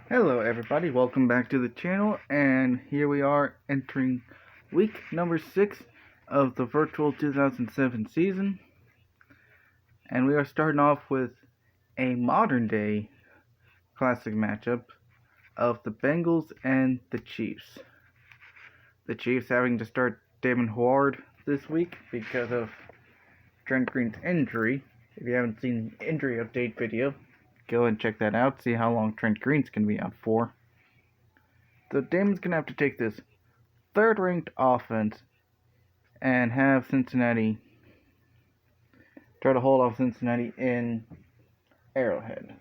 Hello everybody, welcome back to the channel, and here we are entering week number 6 of the virtual 2007 season, and we are starting off with a modern day classic matchup of the Bengals and the Chiefs. The Chiefs having to start Damon Huard this week because of Trent Green's injury. If you haven't seen the injury update video, go and check that out, see how long Trent Green's going to be out for. So Damon's going to have to take this third-ranked offense and have Cincinnati try to hold off Cincinnati in Arrowhead.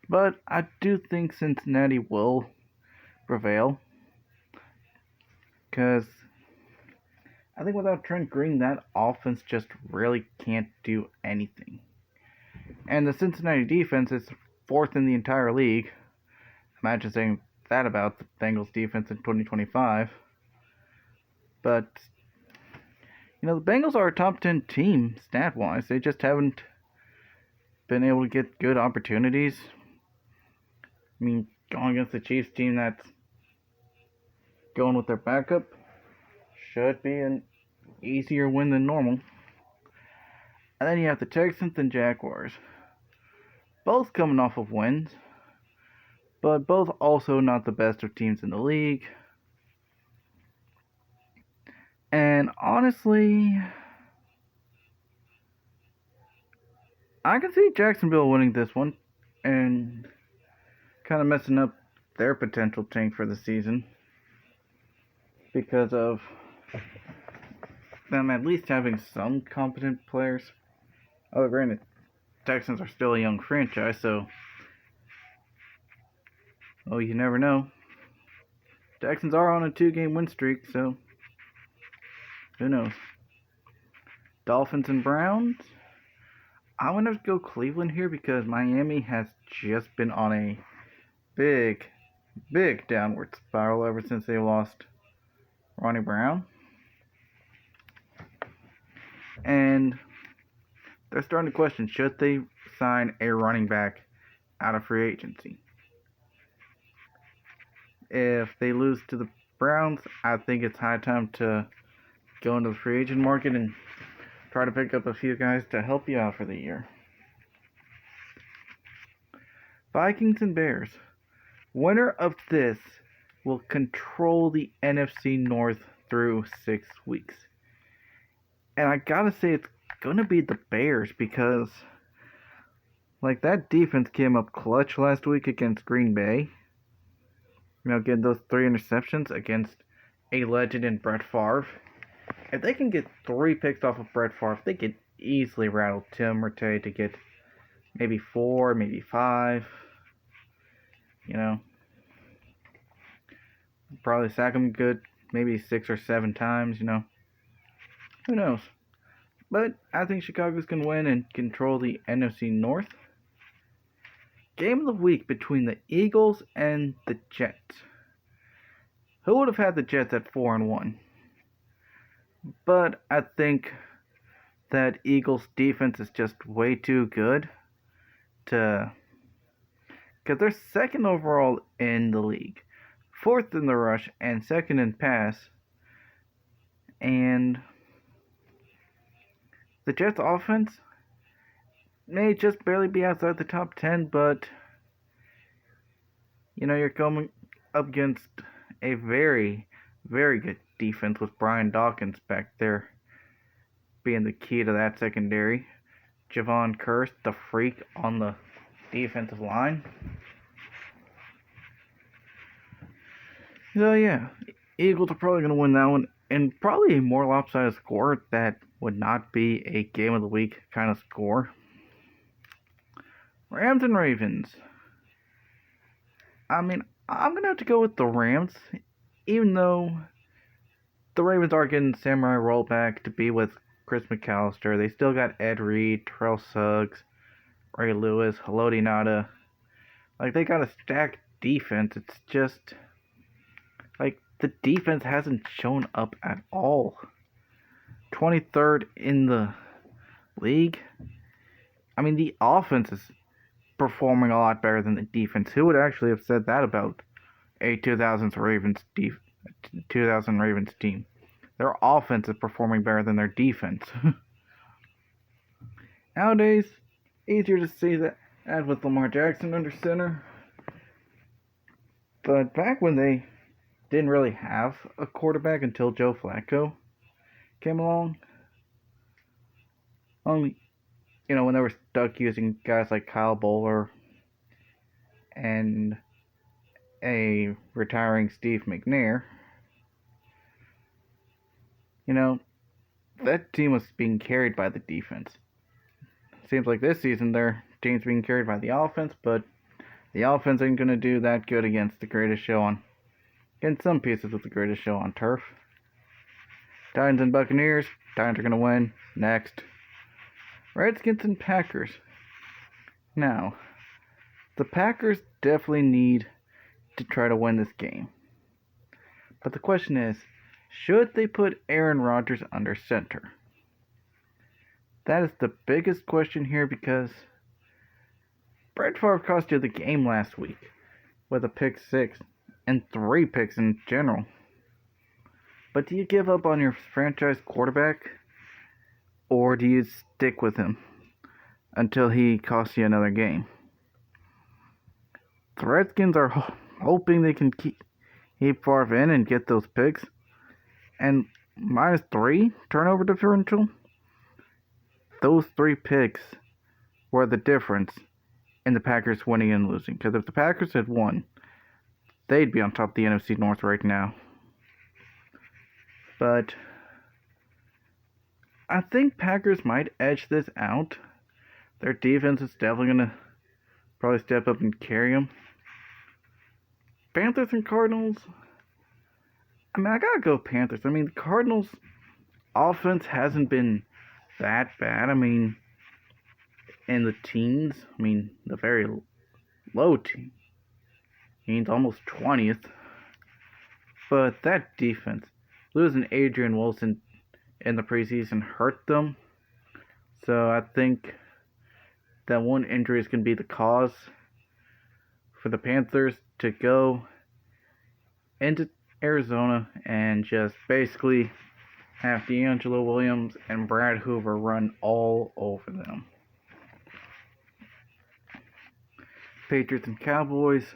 But I do think Cincinnati will prevail, because I think without Trent Green, that offense just really can't do anything. And the Cincinnati defense is 4th in the entire league. Imagine saying that about the Bengals defense in 2025. But, the Bengals are a top 10 team stat-wise. They just haven't been able to get good opportunities. I mean, going against the Chiefs team that's going with their backup should be an easier win than normal. And then you have the Texans and Jaguars. Both coming off of wins, but both also not the best of teams in the league. And honestly, I can see Jacksonville winning this one and kind of messing up their potential tank for the season because of them at least having some competent players. Oh, granted, Texans are still a young franchise, so you never know. Texans are on a 2-game win streak, so who knows? Dolphins and Browns. I'm going to go Cleveland here because Miami has just been on a big downward spiral ever since they lost Ronnie Brown. And they're starting to question, should they sign a running back out of free agency? If they lose to the Browns, I think it's high time to go into the free agent market and try to pick up a few guys to help you out for the year. Vikings and Bears. Winner of this will control the NFC North through 6 weeks. And I gotta say, it's gonna be the Bears because, that defense came up clutch last week against Green Bay. Getting those 3 interceptions against a legend in Brett Favre. If they can get 3 picks off of Brett Favre, they could easily rattle Tim Rattay to get maybe 4, maybe 5. Probably sack him good, maybe 6 or 7 times, Who knows? But I think Chicago's going to win and control the NFC North. Game of the week between the Eagles and the Jets. Who would have had the Jets at 4-1? But I think that Eagles defense is just way too good because they're 2nd overall in the league, 4th in the rush, and 2nd in pass. And the Jets offense may just barely be outside the top 10, but you're coming up against a very, very good defense with Brian Dawkins back there being the key to that secondary. Javon Curse, the freak on the defensive line. So yeah, Eagles are probably going to win that one, and probably a more lopsided score that would not be a game of the week kind of score. Rams and Ravens. I mean, I'm going to have to go with the Rams, even though the Ravens are getting Samurai rollback to be with Chris McAllister. They still got Ed Reed, Terrell Suggs, Ray Lewis, Haloti Ngata. They got a stacked defense. It's just, the defense hasn't shown up at all. 23rd in the league. I mean, the offense is performing a lot better than the defense. Who would actually have said that about a 2000 Ravens team? Their offense is performing better than their defense. Nowadays, easier to see that with Lamar Jackson under center. But back when they didn't really have a quarterback until Joe Flacco came along, only when they were stuck using guys like Kyle Bowler and a retiring Steve McNair, that team was being carried by the defense. Seems like this season their team's being carried by the offense, but the offense ain't gonna do that good against some pieces of the greatest show on turf. Titans and Buccaneers. Titans are gonna win. Next, Redskins and Packers. Now, the Packers definitely need to try to win this game. But the question is, should they put Aaron Rodgers under center? That is the biggest question here because Brett Favre cost you the game last week with a pick six and 3 picks in general. But do you give up on your franchise quarterback or do you stick with him until he costs you another game? The Redskins are hoping they can keep Favre in and get those picks. And -3 turnover differential, those 3 picks were the difference in the Packers winning and losing. Because if the Packers had won, they'd be on top of the NFC North right now. But I think Packers might edge this out. Their defense is definitely going to probably step up and carry them. Panthers and Cardinals. I gotta go Panthers. The Cardinals' offense hasn't been that bad. In the teens. The very low teens, almost 20th. But that defense, losing Adrian Wilson in the preseason hurt them. So I think that one injury is going to be the cause for the Panthers to go into Arizona and just basically have D'Angelo Williams and Brad Hoover run all over them. Patriots and Cowboys.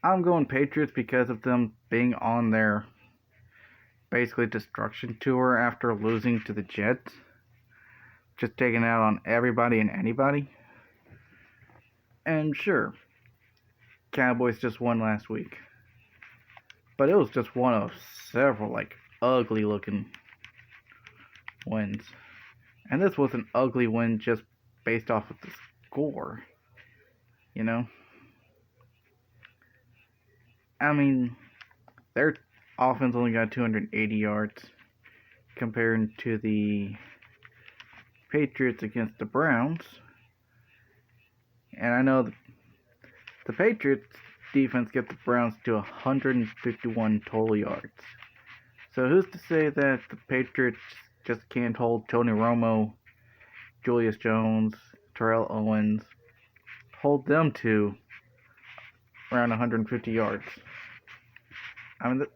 I'm going Patriots because of them being on their basically destruction tour after losing to the Jets. Just taking it out on everybody and anybody. And sure, Cowboys just won last week. But it was just one of several, ugly looking wins. And this was an ugly win just based off of the score. Their offense only got 280 yards compared to the Patriots against the Browns. And I know the Patriots defense get the Browns to 151 total yards. So who's to say that the Patriots just can't hold Tony Romo, Julius Jones, Terrell Owens, hold them to around 150 yards?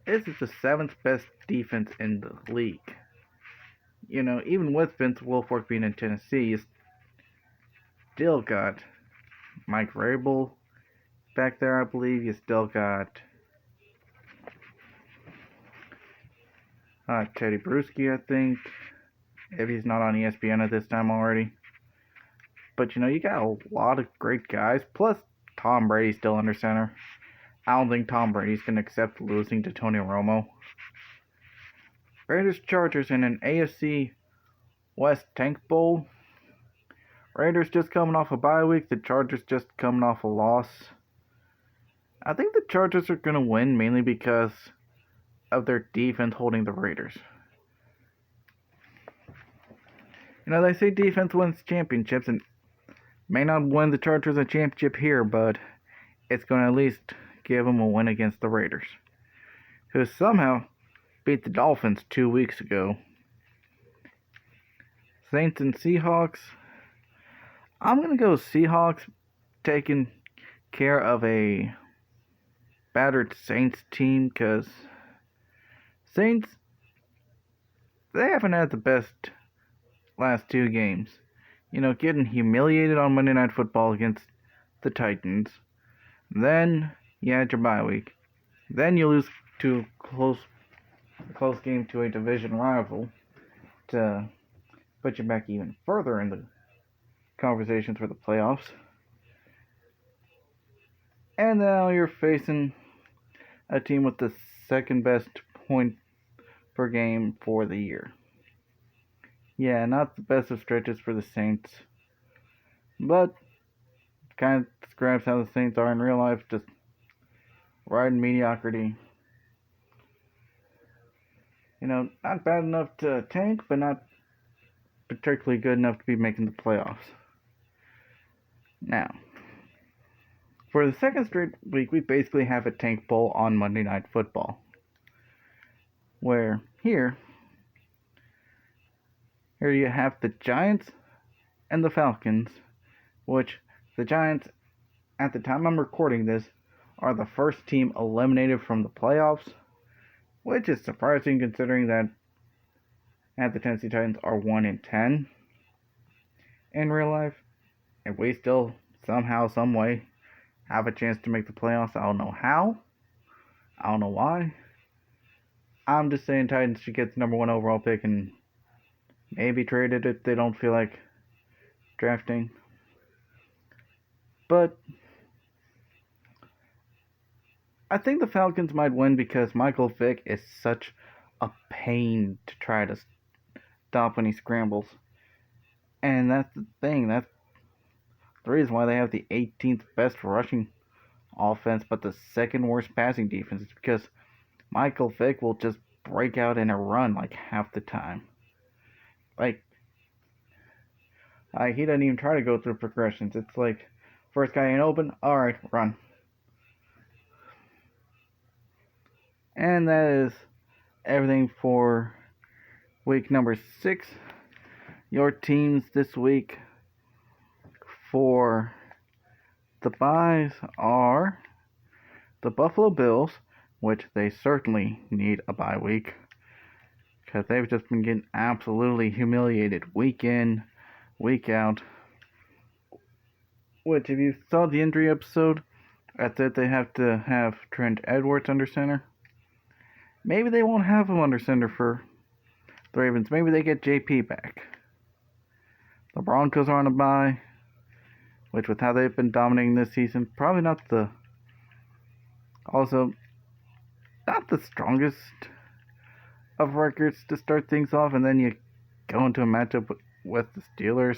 This is the 7th best defense in the league. Even with Vince Wilfork being in Tennessee, you still got Mike Vrabel back there, I believe. You still got Teddy Bruschi, I think, if he's not on ESPN at this time already. But, you got a lot of great guys, plus Tom Brady's still under center. I don't think Tom Brady's going to accept losing to Tony Romo. Raiders-Chargers in an AFC West Tank Bowl. Raiders just coming off a bye week. The Chargers just coming off a loss. I think the Chargers are going to win mainly because of their defense holding the Raiders. They say defense wins championships, and may not win the Chargers a championship here, but it's going to at least give them a win against the Raiders, who somehow beat the Dolphins 2 weeks ago. Saints and Seahawks. I'm going to go Seahawks taking care of a battered Saints team, because Saints, they haven't had the best last two games. Getting humiliated on Monday Night Football against the Titans. Then you had your bye week. Then you lose to a close game to a division rival to put you back even further in the conversations for the playoffs. And now you're facing a team with the second best point per game for the year. Yeah, not the best of stretches for the Saints, but kind of describes how the Saints are in real life, just riding mediocrity. Not bad enough to tank, but not particularly good enough to be making the playoffs. Now, for the second straight week, we basically have a tank bowl on Monday Night Football, where here you have the Giants and the Falcons, which the Giants, at the time I'm recording this, are the first team eliminated from the playoffs, which is surprising considering that the Tennessee Titans are 1-10 in real life, and we still somehow, some way, have a chance to make the playoffs. I don't know how. I don't know why. I'm just saying Titans should get the number 1 overall pick and maybe trade it if they don't feel like drafting. But I think the Falcons might win because Michael Vick is such a pain to try to stop when he scrambles. And that's the thing. That's the reason why they have the 18th best rushing offense, but the second worst passing defense. It's because Michael Vick will just break out in a run like half the time. Like he doesn't even try to go through progressions. It's like, first guy ain't open, alright, run. And that is everything for week number 6. Your teams this week for the byes are the Buffalo Bills, which they certainly need a bye week, because they've just been getting absolutely humiliated week in, week out. Which, if you saw the injury episode, I said they have to have Trent Edwards under center. Maybe they won't have him under center for the Ravens. Maybe they get JP back. The Broncos are on a bye, which with how they've been dominating this season, probably not the strongest of records to start things off, and then you go into a matchup with the Steelers,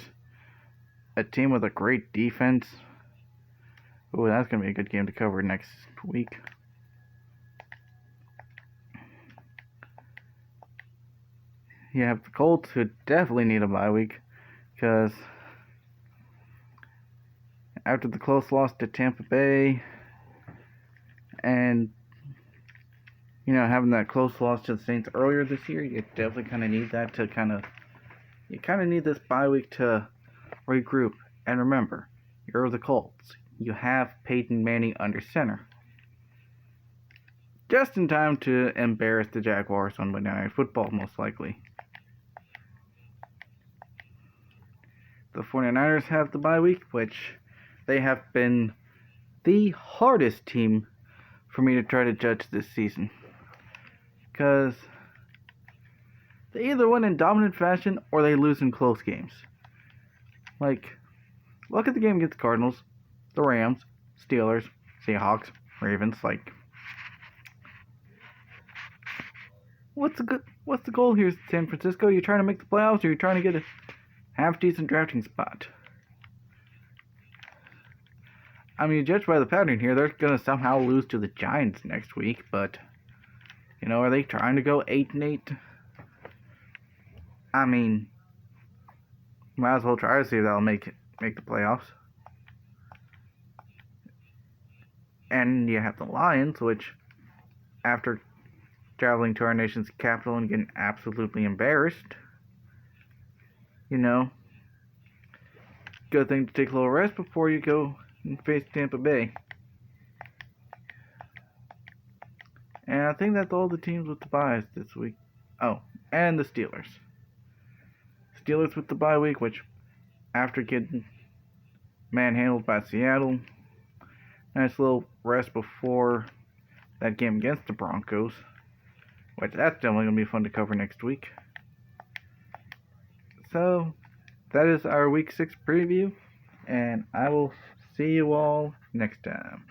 a team with a great defense. Ooh, that's going to be a good game to cover next week. You have the Colts, who definitely need a bye week, because after the close loss to Tampa Bay, and having that close loss to the Saints earlier this year, you definitely kind of need that to you kind of need this bye week to regroup. And remember, you're the Colts. You have Peyton Manning under center, just in time to embarrass the Jaguars on Monday Night Football, most likely. The 49ers have the bye week, which they have been the hardest team for me to try to judge this season, because they either win in dominant fashion or they lose in close games. Like, look at the game against the Cardinals, the Rams, Steelers, Seahawks, Ravens. Like, what's the goal here, San Francisco? You're trying to make the playoffs, or you're trying to get a half-decent drafting spot? I mean, judged by the pattern here, they're going to somehow lose to the Giants next week, but, are they trying to go 8-8? I mean, might as well try to see if that'll make the playoffs. And you have the Lions, which, after traveling to our nation's capital and getting absolutely embarrassed, good thing to take a little rest before you go and face Tampa Bay. And I think that's all the teams with the byes this week. Oh, and the Steelers. Steelers with the bye week, which after getting manhandled by Seattle, nice little rest before that game against the Broncos, which that's definitely going to be fun to cover next week. So, that is our Week 6 preview, and I will see you all next time.